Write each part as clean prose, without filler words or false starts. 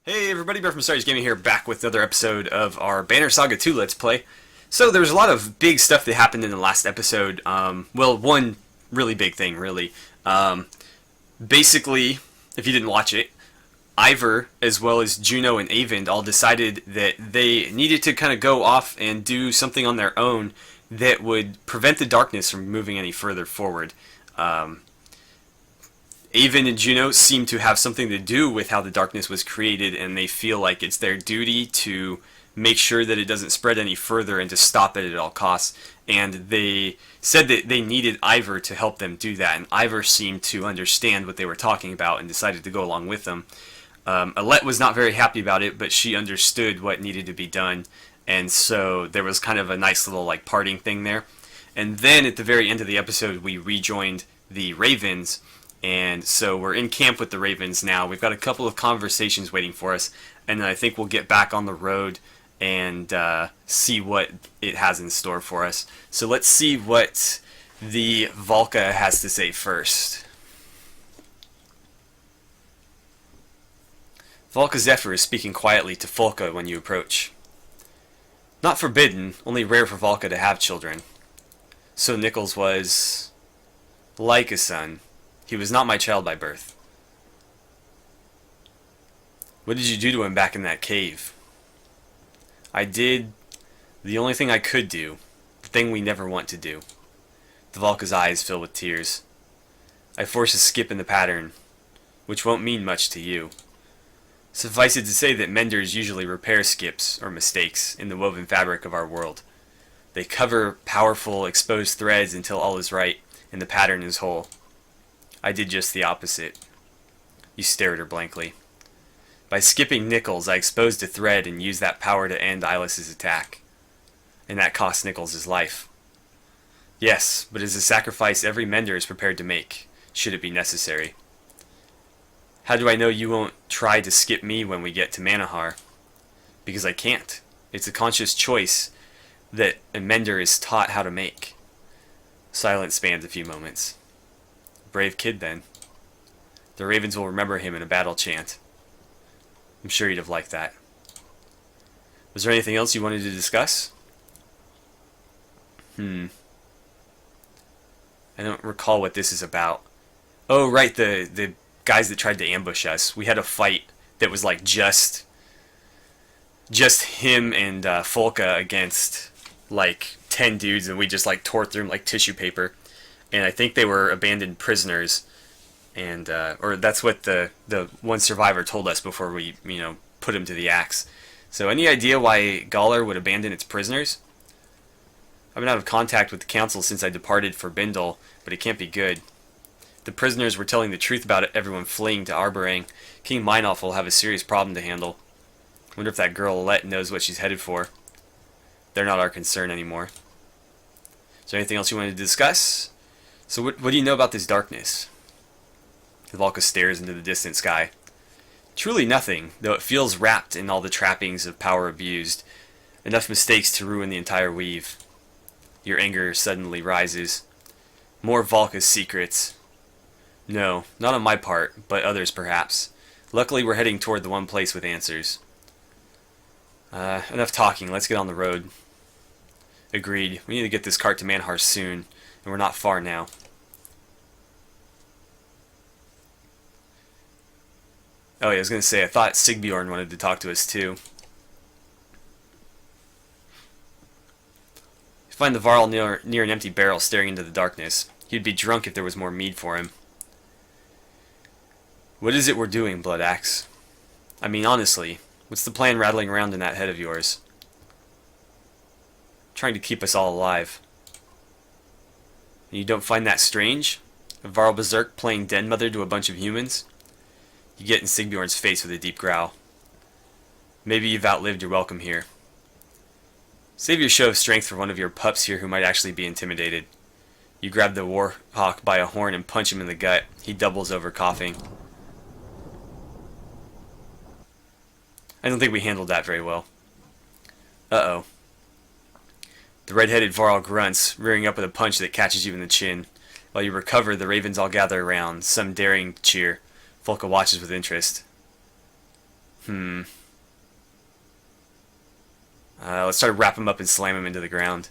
Hey everybody, Bear from AstartesGaming here, back with another episode of our Banner Saga 2 Let's Play. So there was a lot of big stuff that happened in the last episode. Well, one really big thing, really. Basically, if you didn't watch it, Ivor, as well as Juno and Avend, all decided that they needed to kind of go off and do something on their own that would prevent the darkness from moving any further forward. Avon and Juno seem to have something to do with how the darkness was created, and they feel like it's their duty to make sure that it doesn't spread any further and to stop it at all costs. And they said that they needed Ivor to help them do that, and Ivor seemed to understand what they were talking about and decided to go along with them. Alette was not very happy about it, but she understood what needed to be done, and so there was kind of a nice little like parting thing there. And then at the very end of the episode, we rejoined the Ravens. And so we're in camp with the Ravens now. We've got a couple of conversations waiting for us, and then I think we'll get back on the road and see what it has in store for us. So let's see what the Valka has to say first. Valka Zephyr is speaking quietly to Folka when you approach. Not forbidden, only rare for Valka to have children. So Nichols was like a son. He was not my child by birth. What did you do to him back in that cave? I did the only thing I could do, the thing we never want to do. The Valka's eyes fill with tears. I forced a skip in the pattern, which won't mean much to you. Suffice it to say that menders usually repair skips or mistakes in the woven fabric of our world. They cover powerful, exposed threads until all is right and the pattern is whole. I did just the opposite. You stared at her blankly. By skipping Nichols, I exposed a thread and used that power to end Eyeless's attack. And that cost Nichols his life. Yes, but it is a sacrifice every mender is prepared to make, should it be necessary. How do I know you won't try to skip me when we get to Manahar? Because I can't. It's a conscious choice that a mender is taught how to make. Silence spans a few moments. Brave kid, then. The Ravens will remember him in a battle chant. I'm sure you'd have liked that. Was there anything else you wanted to discuss? I don't recall what this is about. Oh, right, the guys that tried to ambush us. We had a fight that was like just him and Folka against like 10 dudes, and we just like tore through them like tissue paper. And I think they were abandoned prisoners, and or that's what the one survivor told us before we put him to the axe. So any idea why Gawler would abandon its prisoners? I've been out of contact with the council since I departed for Bindal, but it can't be good. The prisoners were telling the truth about it, everyone fleeing to Arborang. King Meinolf will have a serious problem to handle. Wonder if that girl Alette knows what she's headed for. They're not our concern anymore. Is there anything else you wanted to discuss? So what do you know about this darkness? Valka stares into the distant sky. Truly nothing, though it feels wrapped in all the trappings of power abused. Enough mistakes to ruin the entire weave. Your anger suddenly rises. More Valka's secrets. No, not on my part, but others perhaps. Luckily we're heading toward the one place with answers. Enough talking, let's get on the road. Agreed, we need to get this cart to Manhar soon. And we're not far now. Oh yeah, I was going to say, I thought Sigbjorn wanted to talk to us too. You find the Varl near an empty barrel staring into the darkness. He'd be drunk if there was more mead for him. What is it we're doing, Blood Axe? I mean, honestly, what's the plan rattling around in that head of yours? Trying to keep us all alive. And you don't find that strange? A Varl Berserk playing Den Mother to a bunch of humans? You get in Sigbjorn's face with a deep growl. Maybe you've outlived your welcome here. Save your show of strength for one of your pups here who might actually be intimidated. You grab the Warhawk by a horn and punch him in the gut. He doubles over, coughing. I don't think we handled that very well. Uh-oh. The red-headed Varl grunts, rearing up with a punch that catches you in the chin. While you recover, the ravens all gather around, some daring to cheer. Folka watches with interest. Hmm. Let's try to wrap him up and slam him into the ground.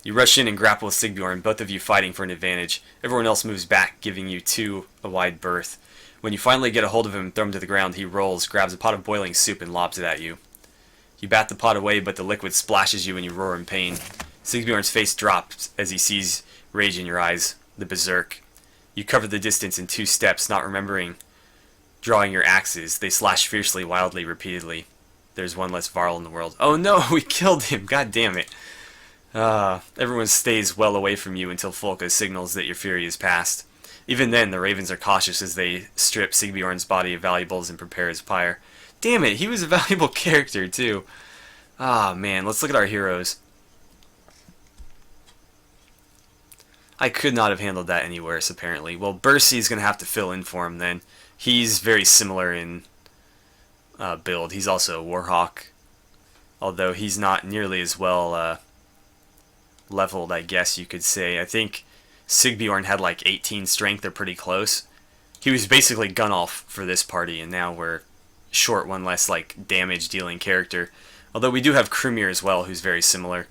You rush in and grapple with Sigbjorn, both of you fighting for an advantage. Everyone else moves back, giving you two a wide berth. When you finally get a hold of him and throw him to the ground, he rolls, grabs a pot of boiling soup, and lobs it at you. You bat the pot away, but the liquid splashes you and you roar in pain. Sigbjorn's face drops as he sees rage in your eyes, the berserk. You cover the distance in 2 steps, not remembering drawing your axes. They slash fiercely, wildly, repeatedly. There's one less Varl in the world. Oh no, we killed him, god damn it. Everyone stays well away from you until Folka signals that your fury is past. Even then, the ravens are cautious as they strip Sigbjorn's body of valuables and prepare his pyre. Damn it, he was a valuable character too. Ah, man, let's look at our heroes. I could not have handled that any worse, apparently. Well, Bercy's going to have to fill in for him then. He's very similar in build. He's also a Warhawk, although he's not nearly as well leveled, I guess you could say. I think Sigbjorn had like 18 strength, they're pretty close. He was basically Gunnolf for this party, and now we're short one less like damage dealing character. Although we do have Krumir as well, who's very similar.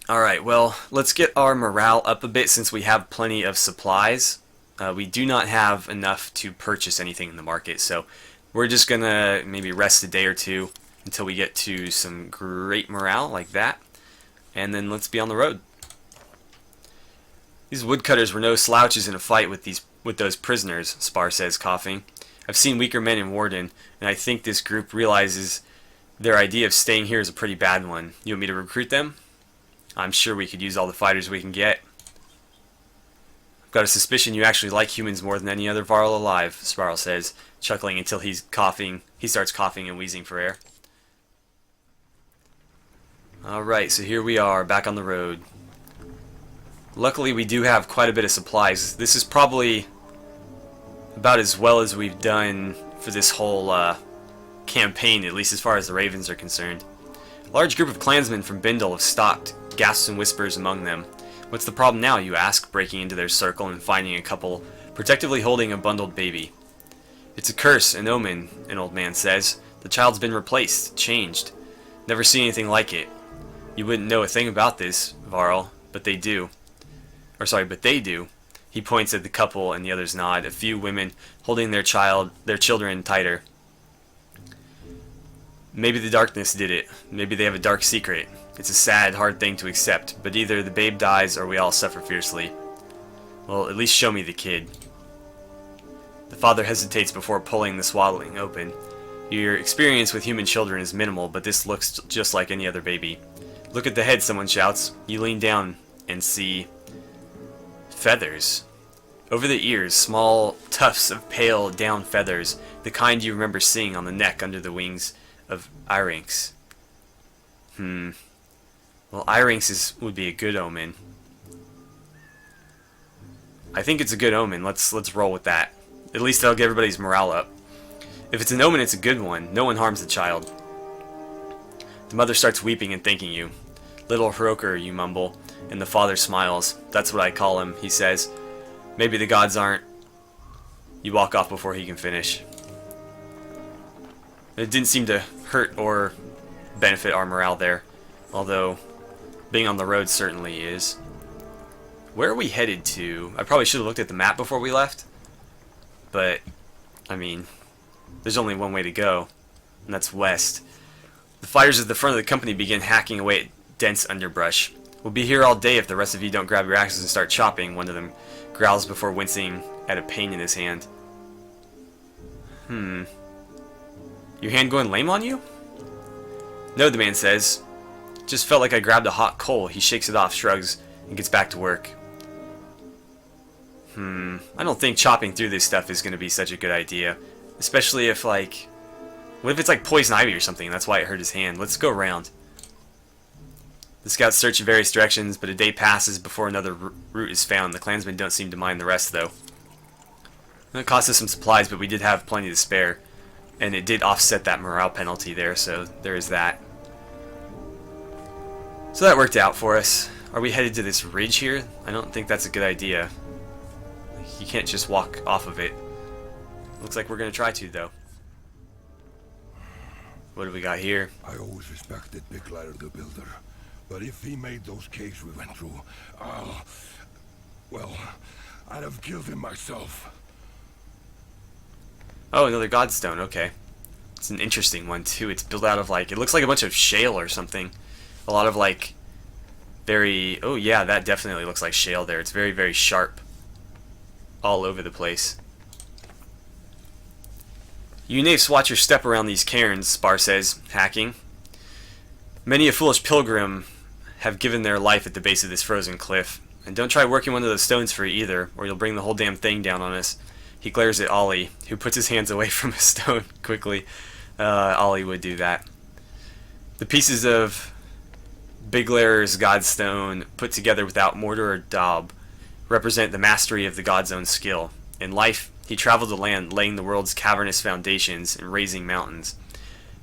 Alright, well, let's get our morale up a bit since we have plenty of supplies. We do not have enough to purchase anything in the market, so we're just gonna maybe rest a day or two until we get to some great morale like that, and then let's be on the road. These woodcutters were no slouches in a fight with those prisoners, Spar says, coughing. I've seen weaker men in Warden, and I think this group realizes their idea of staying here is a pretty bad one. You want me to recruit them? I'm sure we could use all the fighters we can get. I've got a suspicion you actually like humans more than any other Varl alive, Sparl says, chuckling until he starts coughing and wheezing for air. Alright, so here we are, back on the road. Luckily we do have quite a bit of supplies. This is probably about as well as we've done for this whole campaign, at least as far as the Ravens are concerned. A large group of clansmen from Bindle have stopped, gasps and whispers among them. What's the problem now, you ask, breaking into their circle and finding a couple protectively holding a bundled baby. It's a curse, an omen, an old man says. The child's been replaced, changed. Never seen anything like it. You wouldn't know a thing about this, Varl, but they do. But they do. He points at the couple and the others nod, a few women holding their children tighter. Maybe the darkness did it. Maybe they have a dark secret. It's a sad, hard thing to accept, but either the babe dies or we all suffer fiercely. Well, at least show me the kid. The father hesitates before pulling the swaddling open. Your experience with human children is minimal, but this looks just like any other baby. Look at the head, someone shouts. You lean down and see feathers. Over the ears, small tufts of pale down feathers, the kind you remember seeing on the neck under the wings of Irinx. Well, Irinx would be a good omen. I think it's a good omen. Let's roll with that. At least that'll get everybody's morale up. If it's an omen, it's a good one. No one harms the child. The mother starts weeping and thanking you. Little Hroker, you mumble, and the father smiles. That's what I call him, he says. Maybe the gods aren't. You walk off before he can finish. It didn't seem to hurt or benefit our morale there, although being on the road certainly is. Where are we headed to? I probably should have looked at the map before we left, but, I mean, there's only one way to go, and that's west. The fighters at the front of the company begin hacking away at dense underbrush. We'll be here all day if the rest of you don't grab your axes and start chopping, one of them growls before wincing at a pain in his hand. Your hand going lame on you? No, the man says. Just felt like I grabbed a hot coal. He shakes it off, shrugs, and gets back to work. I don't think chopping through this stuff is going to be such a good idea. Especially if, like... What if it's like poison ivy or something, and that's why it hurt his hand? Let's go around. The scouts search in various directions, but a day passes before another route is found. The clansmen don't seem to mind the rest, though. It cost us some supplies, but we did have plenty to spare. And it did offset that morale penalty there, so there is that. So that worked out for us. Are we headed to this ridge here? I don't think that's a good idea. You can't just walk off of it. Looks like we're gonna try to, though. What do we got here? I always respected MacLeod the Builder, but if he made those caves we went through, well, I'd have killed him myself. Oh, another Godstone, okay. It's an interesting one, too. It's built out of, like, it looks like a bunch of shale or something. A lot of, like, very... Oh, yeah, that definitely looks like shale there. It's very, very sharp. All over the place. You knaves watch your step around these cairns, Spar says, hacking. Many a foolish pilgrim have given their life at the base of this frozen cliff. And don't try working one of those stones free either, or you'll bring the whole damn thing down on us. He glares at Ollie, who puts his hands away from a stone quickly. Ollie would do that. The pieces of Biglar's Godstone, put together without mortar or daub, represent the mastery of the God's own skill. In life, he traveled the land, laying the world's cavernous foundations and raising mountains.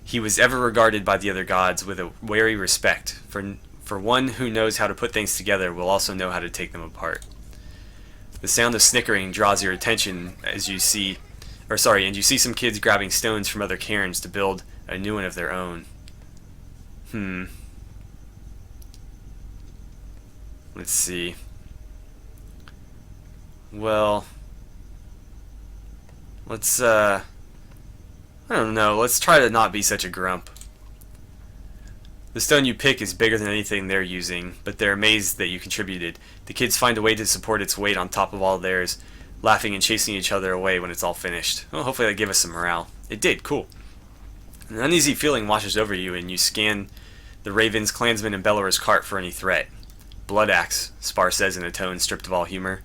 He was ever regarded by the other gods with a wary respect, for one who knows how to put things together will also know how to take them apart. The sound of snickering draws your attention as you see, and you see some kids grabbing stones from other cairns to build a new one of their own. Let's see. Well, let's, I don't know, let's try to not be such a grump. The stone you pick is bigger than anything they're using, but they're amazed that you contributed. The kids find a way to support its weight on top of all theirs, laughing and chasing each other away when it's all finished. Well, hopefully that gave us some morale. It did, cool. An uneasy feeling washes over you, and you scan the Ravens, Clansmen, and Bellower's cart for any threat. Blood axe, Spar says in a tone stripped of all humor.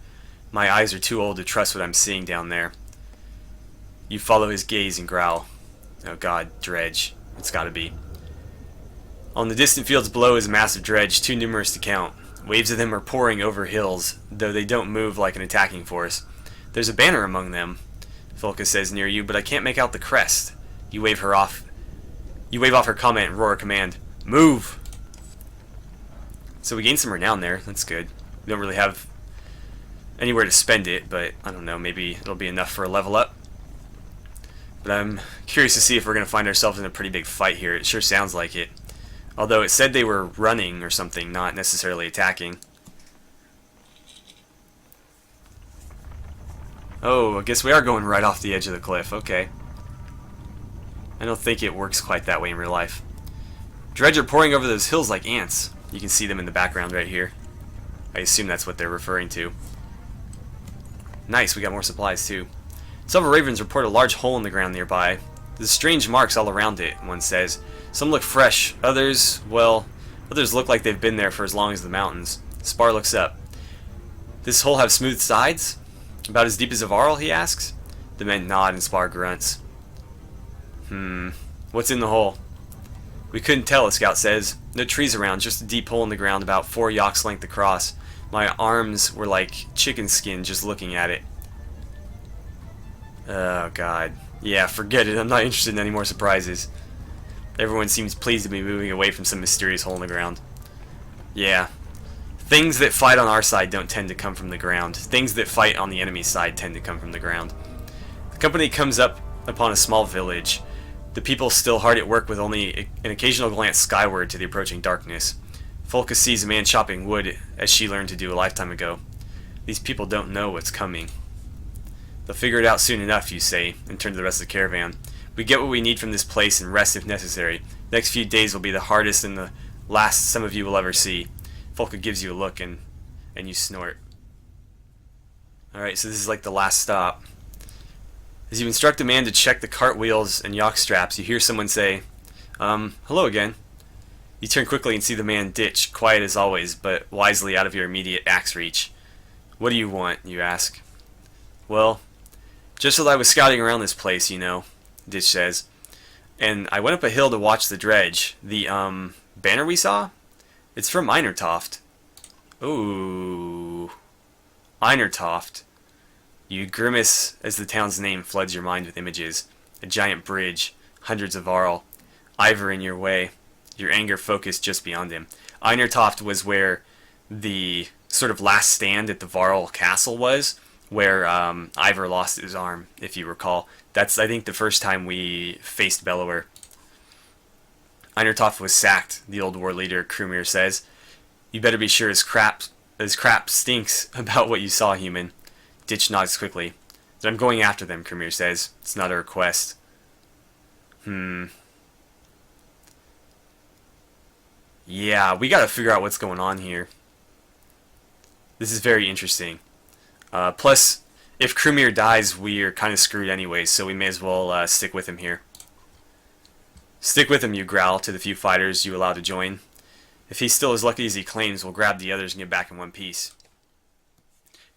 My eyes are too old to trust what I'm seeing down there. You follow his gaze and growl. Oh god, dredge. It's gotta be. On the distant fields below is a massive dredge, too numerous to count. Waves of them are pouring over hills, though they don't move like an attacking force. There's a banner among them, Folka says near you, but I can't make out the crest. You wave her off. You wave off her comment and roar a command. Move! So we gained some renown there. That's good. We don't really have anywhere to spend it, but I don't know, maybe it'll be enough for a level up. But I'm curious to see if we're going to find ourselves in a pretty big fight here. It sure sounds like it. Although it said they were running or something, not necessarily attacking. Oh, I guess we are going right off the edge of the cliff. Okay. I don't think it works quite that way in real life. Dredge are pouring over those hills like ants. You can see them in the background right here. I assume that's what they're referring to. Nice, we got more supplies too. Several ravens report a large hole in the ground nearby. There's strange marks all around it, one says. Some look fresh, others look like they've been there for as long as the mountains. Spar looks up. This hole have smooth sides? About as deep as a varl, he asks. The men nod and Spar grunts. What's in the hole? We couldn't tell, a scout says. No trees around, just a deep hole in the ground about 4 yaks length across. My arms were like chicken skin just looking at it. Oh god. Yeah, forget it. I'm not interested in any more surprises. Everyone seems pleased to be moving away from some mysterious hole in the ground. Yeah. Things that fight on our side don't tend to come from the ground. Things that fight on the enemy's side tend to come from the ground. The company comes up upon a small village. The people still hard at work with only an occasional glance skyward to the approaching darkness. Folka sees a man chopping wood as she learned to do a lifetime ago. These people don't know what's coming. They'll figure it out soon enough, you say, and turn to the rest of the caravan. We get what we need from this place and rest if necessary. The next few days will be the hardest and the last some of you will ever see. Folka gives you a look and you snort. Alright, so this is like the last stop. As you instruct a man to check the cart wheels and yoke straps, you hear someone say, hello again. You turn quickly and see the man ditch, quiet as always, but wisely out of your immediate axe reach. What do you want, you ask. Well, just as I was scouting around this place, you know, Ditch says, and I went up a hill to watch the dredge. The, banner we saw? It's from Einertoft. Ooh. Einertoft. You grimace as the town's name floods your mind with images. A giant bridge, hundreds of Varl, Ivor in your way, your anger focused just beyond him. Einertoft was where the sort of last stand at the Varl castle was where Ivor lost his arm, if you recall. That's, I think, the first time we faced Bellower. Einertoff was sacked, the old war leader, Krumir says. You better be sure his crap stinks about what you saw, human. Ditch nods quickly. Then I'm going after them, Krumir says. It's not a request. Yeah, we gotta figure out what's going on here. This is very interesting. Plus, if Krumir dies, we're kind of screwed anyways, so we may as well stick with him here. Stick with him, you growl to the few fighters you allow to join. If he's still as lucky as he claims, we'll grab the others and get back in one piece.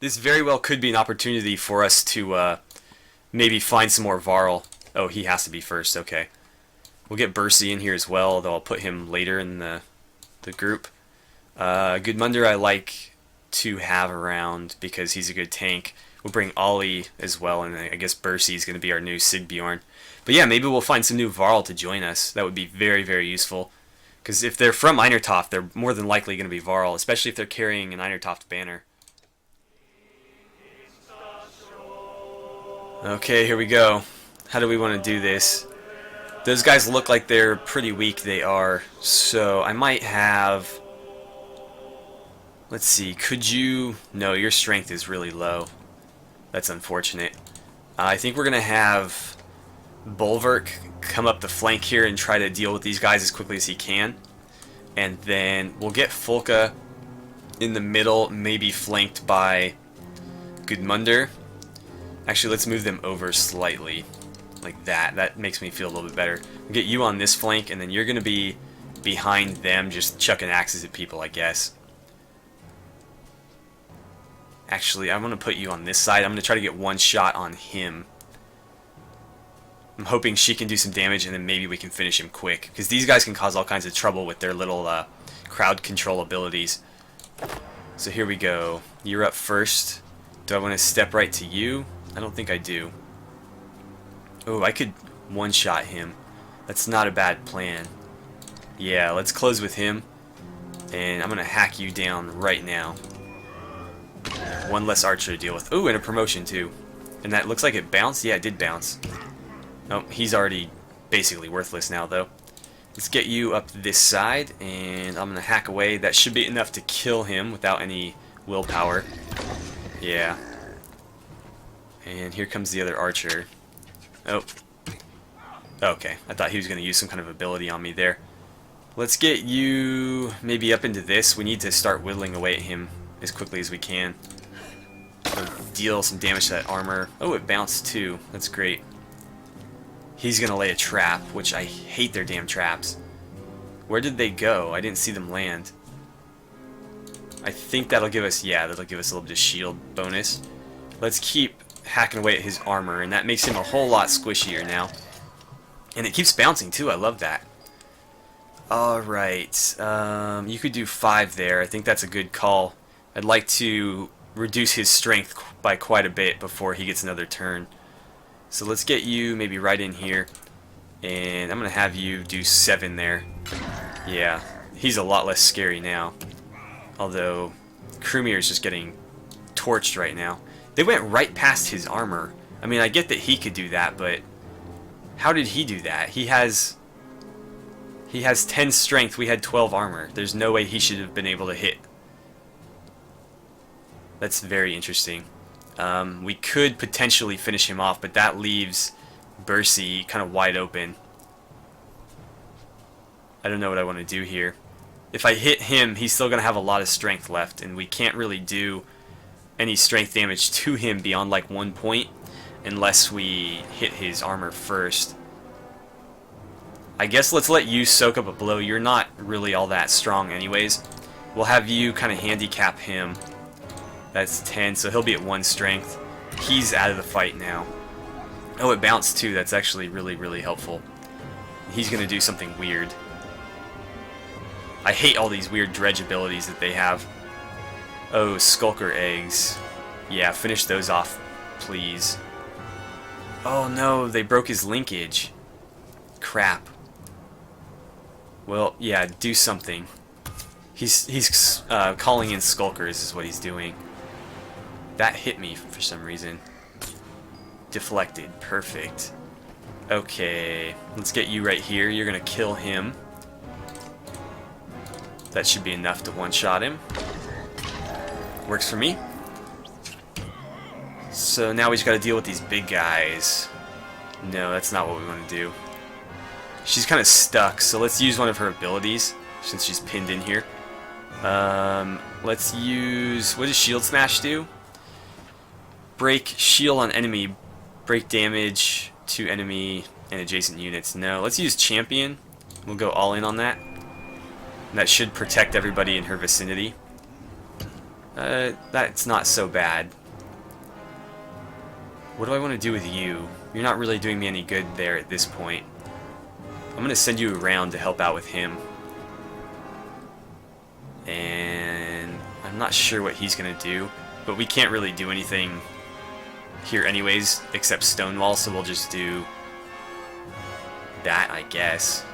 This very well could be an opportunity for us to maybe find some more Varl. Oh, he has to be first, okay. We'll get Bercy in here as well, although I'll put him later in the group. Gudmundur I like to have around because he's a good tank. We'll bring Ollie as well, and I guess Bercy is going to be our new Sigbjorn. But yeah, maybe we'll find some new Varl to join us. That would be very, very useful. Because if they're from Einertoft, they're more than likely going to be Varl, especially if they're carrying an Einertoft banner. Okay, here we go. How do we want to do this? Those guys look like they're pretty weak, they are. So I might have... Let's see, could you... No, your strength is really low. That's unfortunate. I think we're going to have Bulwark come up the flank here and try to deal with these guys as quickly as he can. And then we'll get Folka in the middle, maybe flanked by Gudmundur. Actually, let's move them over slightly. Like that. That makes me feel a little bit better. We'll get you on this flank, and then you're going to be behind them, just chucking axes at people, I guess. Actually, I'm going to put you on this side. I'm going to try to get one shot on him. I'm hoping she can do some damage, and then maybe we can finish him quick. Because these guys can cause all kinds of trouble with their little crowd control abilities. So here we go. You're up first. Do I want to step right to you? I don't think I do. Oh, I could one-shot him. That's not a bad plan. Yeah, let's close with him. And I'm going to hack you down right now. One less archer to deal with. Ooh, and a promotion too. And that looks like it bounced? Yeah, it did bounce. Oh, he's already basically worthless now, though. Let's get you up this side, and I'm going to hack away. That should be enough to kill him without any willpower. Yeah. And here comes the other archer. Oh. Okay, I thought he was going to use some kind of ability on me there. Let's get you maybe up into this. We need to start whittling away at him as quickly as we can. Deal some damage to that armor. Oh, it bounced too. That's great. He's going to lay a trap, which I hate their damn traps. Where did they go? I didn't see them land. I think that'll give us, yeah, that'll give us a little bit of shield bonus. Let's keep hacking away at his armor, and that makes him a whole lot squishier now. And it keeps bouncing too, I love that. Alright, you could do 5 there. I think that's a good call. I'd like to reduce his strength by quite a bit before he gets another turn. So let's get you maybe right in here, and I'm going to have you do 7 there. Yeah, he's a lot less scary now. Although, Krumir is just getting torched right now. They went right past his armor. I mean, I get that he could do that, but how did he do that? He has 10 strength, we had 12 armor. There's no way he should have been able to hit. That's very interesting. We could potentially finish him off, but that leaves Bercy kind of wide open. I don't know what I want to do here. If I hit him, he's still going to have a lot of strength left, and we can't really do any strength damage to him beyond like 1 point unless we hit his armor first. I guess let's let you soak up a blow. You're not really all that strong anyways. We'll have you kind of handicap him. That's 10, so he'll be at 1 strength. He's out of the fight now. Oh, it bounced too. That's actually really, really helpful. He's going to do something weird. I hate all these weird dredge abilities that they have. Oh, Skulker eggs. Yeah, finish those off, please. Oh no, they broke his linkage. Crap. Well, yeah, do something. He's calling in Skulkers is what he's doing. That hit me for some reason. Deflected. Perfect. Okay, let's get you right here. You're gonna kill him. That should be enough to one-shot him. Works for me. So now we just gotta deal with these big guys. No, that's not what we want to do. She's kind of stuck, so let's use one of her abilities since she's pinned in here. Let's use... what does Shield Smash do? Break shield on enemy. Break damage to enemy and adjacent units. No, let's use Champion. We'll go all in on that. And that should protect everybody in her vicinity. That's not so bad. What do I want to do with you? You're not really doing me any good there at this point. I'm going to send you around to help out with him. And I'm not sure what he's going to do, but we can't really do anything here anyways, except Stonewall, so we'll just do that, I guess.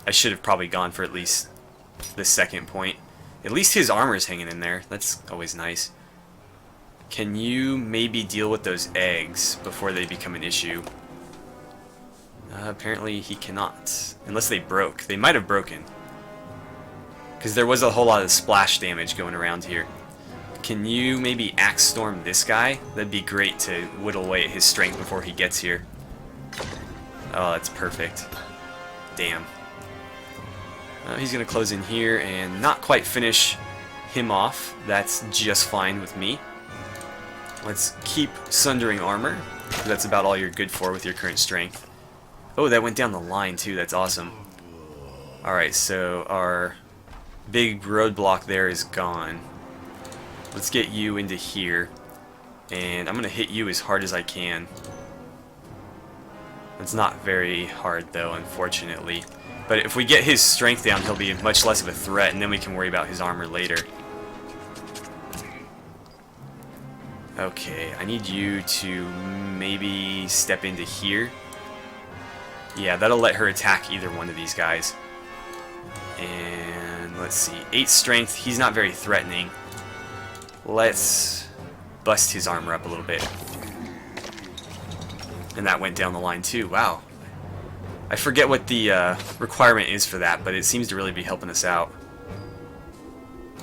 I should have probably gone for at least the second point. At least his armor is hanging in there. That's always nice. Can you maybe deal with those eggs before they become an issue? Apparently he cannot. Unless they broke. They might have broken. Because there was a whole lot of splash damage going around here. Can you maybe Axe Storm this guy? That'd be great to whittle away at his strength before he gets here. Oh, that's perfect. Damn. He's going to close in here and not quite finish him off. That's just fine with me. Let's keep Sundering Armor. That's about all you're good for with your current strength. Oh, that went down the line too. That's awesome. Alright, so our big roadblock there is gone. Let's get you into here. And I'm going to hit you as hard as I can. It's not very hard though, unfortunately. But if we get his strength down, he'll be much less of a threat, and then we can worry about his armor later. Okay, I need you to maybe step into here. Yeah, that'll let her attack either one of these guys. And let's see, 8 strength, he's not very threatening. Let's bust his armor up a little bit. And that went down the line too, wow. I forget what the requirement is for that, but it seems to really be helping us out.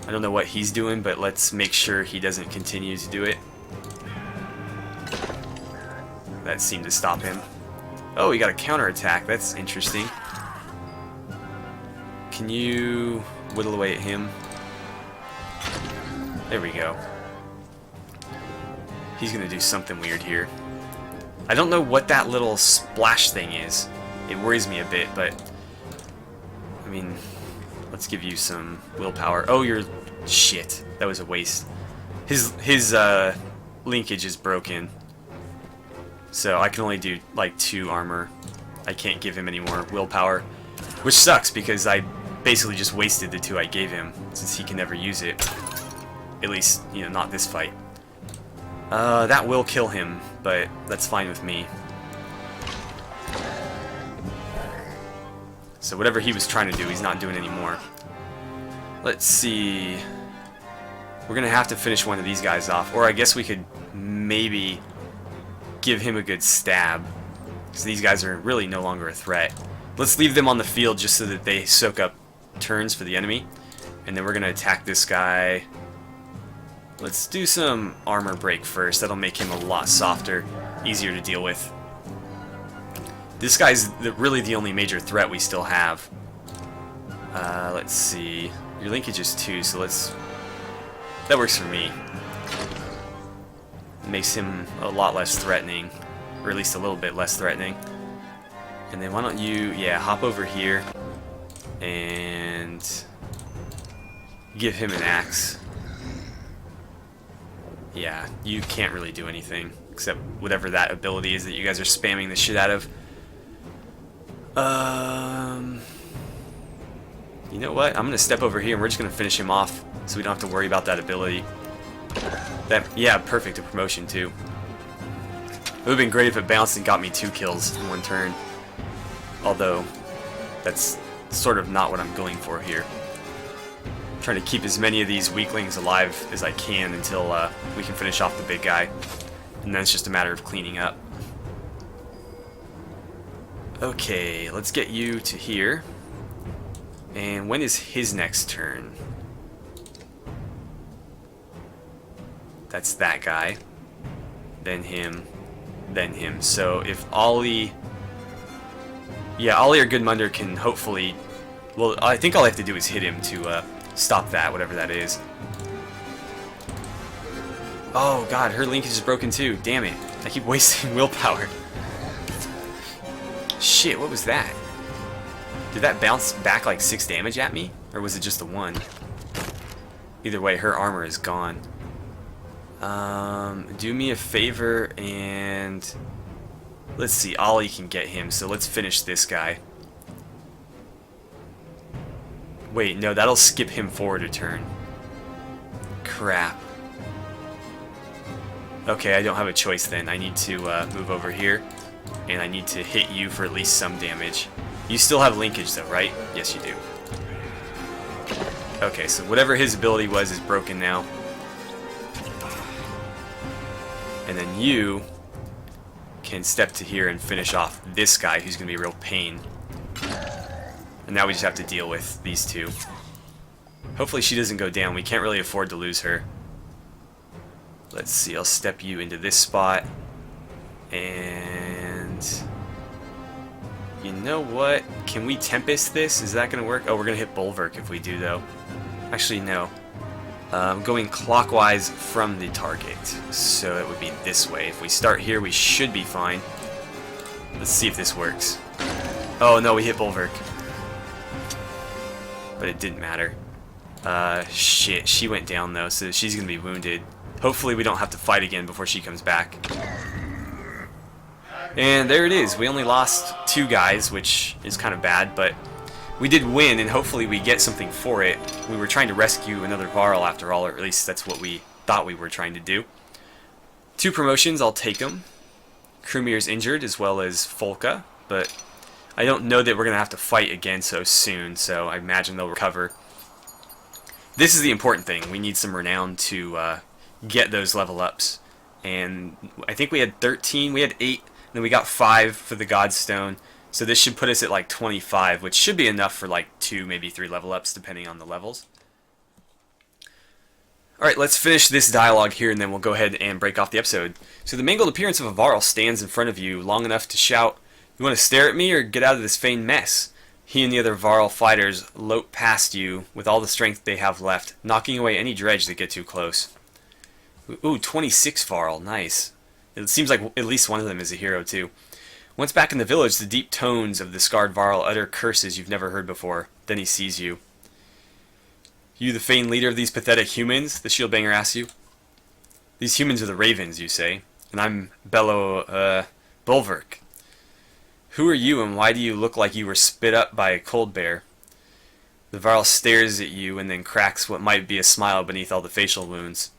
I don't know what he's doing, but let's make sure he doesn't continue to do it. That seemed to stop him. Oh, he got a counterattack. That's interesting. Can you whittle away at him? There we go. He's gonna do something weird here. I don't know what that little splash thing is. It worries me a bit, but I mean, let's give you some willpower. Oh, you're shit. That was a waste. His linkage is broken, so I can only do like 2 armor. I can't give him any more willpower, which sucks because I basically just wasted the 2 I gave him since he can never use it. At least, you know, not this fight. That will kill him, but that's fine with me. So whatever he was trying to do, he's not doing anymore. Let's see. We're going to have to finish one of these guys off. Or I guess we could maybe give him a good stab. Because these guys are really no longer a threat. Let's leave them on the field just so that they soak up turns for the enemy. And then we're going to attack this guy. Let's do some armor break first. That'll make him a lot softer, easier to deal with. This guy's really the only major threat we still have. Let's see. Your linkage is 2, so let's... That works for me. It makes him a lot less threatening. Or at least a little bit less threatening. And then why don't you, yeah, hop over here. And... give him an axe. Yeah, you can't really do anything. Except whatever that ability is that you guys are spamming the shit out of. You know what? I'm gonna step over here and we're just gonna finish him off so we don't have to worry about that ability. Yeah, perfect, a promotion too. It would've been great if it bounced and got me 2 kills in 1 turn. Although, that's sort of not what I'm going for here. Trying to keep as many of these weaklings alive as I can until we can finish off the big guy. And then it's just a matter of cleaning up. Okay, let's get you to here. And when is his next turn? That's that guy. Then him. Then him. So if Ollie... Yeah, Ollie or Goodmunder can hopefully... Well, I think all I have to do is hit him to stop that, whatever that is. Oh god, her linkage is broken too. Damn it. I keep wasting willpower. Shit, what was that? Did that bounce back like 6 damage at me? Or was it just the 1? Either way, her armor is gone. Do me a favor and... Let's see, Ollie can get him, so let's finish this guy. Wait, no, that'll skip him forward a turn. Crap. Okay, I don't have a choice then. I need to move over here, and I need to hit you for at least some damage. You still have linkage though, right? Yes, you do. Okay, so whatever his ability was is broken now. And then you can step to here and finish off this guy who's going to be a real pain. And now we just have to deal with these two. Hopefully she doesn't go down. We can't really afford to lose her. Let's see, I'll step you into this spot. And... You know what? Can we Tempest this? Is that going to work? Oh, we're going to hit Bulwark if we do, though. Actually, no. Going clockwise from the target. So it would be this way. If we start here, we should be fine. Let's see if this works. Oh, no, we hit Bulwark. But it didn't matter. Shit, she went down, though, so she's going to be wounded. Hopefully we don't have to fight again before she comes back. And there it is. We only lost 2 guys, which is kind of bad, but we did win, and hopefully we get something for it. We were trying to rescue another Varl after all, or at least that's what we thought we were trying to do. 2 promotions, I'll take them. Krumir's injured, as well as Folka, but I don't know that we're going to have to fight again so soon, so I imagine they'll recover. This is the important thing. We need some renown to get those level ups. And I think we had 13, we had 8, and then we got 5 for the Godstone. So this should put us at like 25, which should be enough for like 2, maybe 3 level ups, depending on the levels. Alright, let's finish this dialogue here, and then we'll go ahead and break off the episode. So the mangled appearance of a Varl stands in front of you long enough to shout, "You want to stare at me or get out of this feigned mess?" He and the other Varl fighters lope past you with all the strength they have left, knocking away any dredge that get too close. Ooh, 26 Varl, nice. It seems like at least one of them is a hero too. Once back in the village, the deep tones of the scarred Varl utter curses you've never heard before. Then he sees you. "You the feigned leader of these pathetic humans?" the shieldbanger asks you. "These humans are the ravens," you say, "and I'm Bulwark. Who are you, and why do you look like you were spit up by a cold bear?" The Varl stares at you and then cracks what might be a smile beneath all the facial wounds.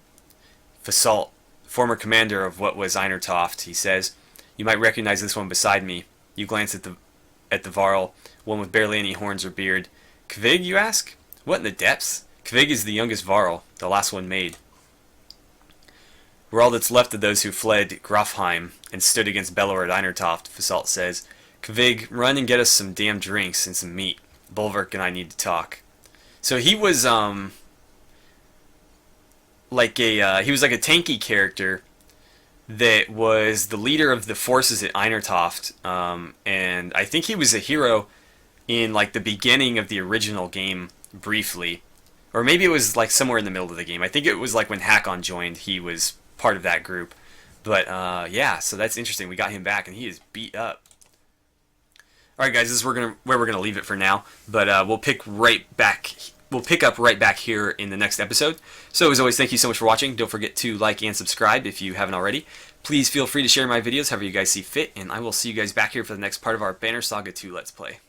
"Fasalt, former commander of what was Einertoft," he says. "You might recognize this one beside me." You glance at the Varl, one with barely any horns or beard. "Kvig, you ask? What in the depths? Kvig is the youngest Varl, the last one made. We're all that's left of those who fled Grafheim and stood against Belor at Einertoft," Fasalt says. "Kvig, run and get us some damn drinks and some meat. Bulwark and I need to talk." So he was like a tanky character that was the leader of the forces at Einertoft, and I think he was a hero in like the beginning of the original game briefly, or maybe it was like somewhere in the middle of the game. I think it was like when Hakon joined, he was part of that group. But yeah, so that's interesting. We got him back, and he is beat up. All right, guys, this is where we're gonna leave it for now. But we'll pick up right back here in the next episode. So as always, thank you so much for watching. Don't forget to like and subscribe if you haven't already. Please feel free to share my videos however you guys see fit, and I will see you guys back here for the next part of our Banner Saga 2 Let's Play.